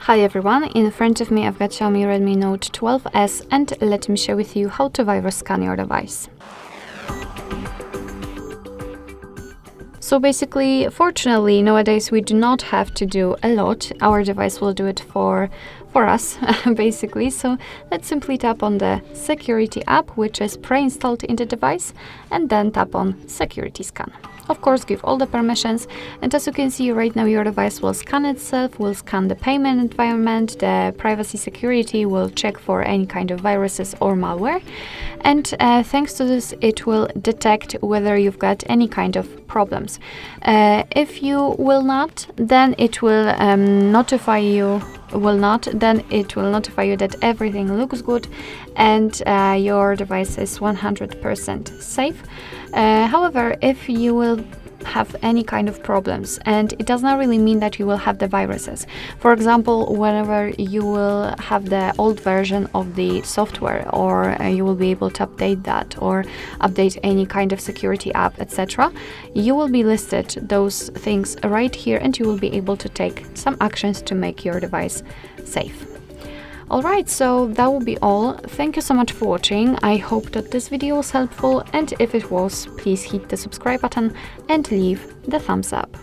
Hi everyone, in front of me I've got Xiaomi Redmi Note 12S and let me share with you how to virus scan your device. So basically, fortunately, nowadays we do not have to do a lot. Our device will do it for us, basically. So let's simply tap on the security app, which is pre-installed in the device, and then tap on security scan. Of course, give all the permissions, and as you can see right now, your device will scan itself, will scan the payment environment, the privacy security, will check for any kind of viruses or malware, and thanks to this, it will detect whether you've got any kind of problems. If you will not, then it will notify you that everything looks good and your device is 100% safe. However, if you will have any kind of problems, and it does not really mean that you will have the viruses. For example, whenever you will have the old version of the software, or you will be able to update that or update any kind of security app, etc., you will be listed those things right here, and you will be able to take some actions to make your device safe. Alright, so that will be all. Thank you so much for watching. I hope that this video was helpful, and if it was, please hit the subscribe button and leave the thumbs up.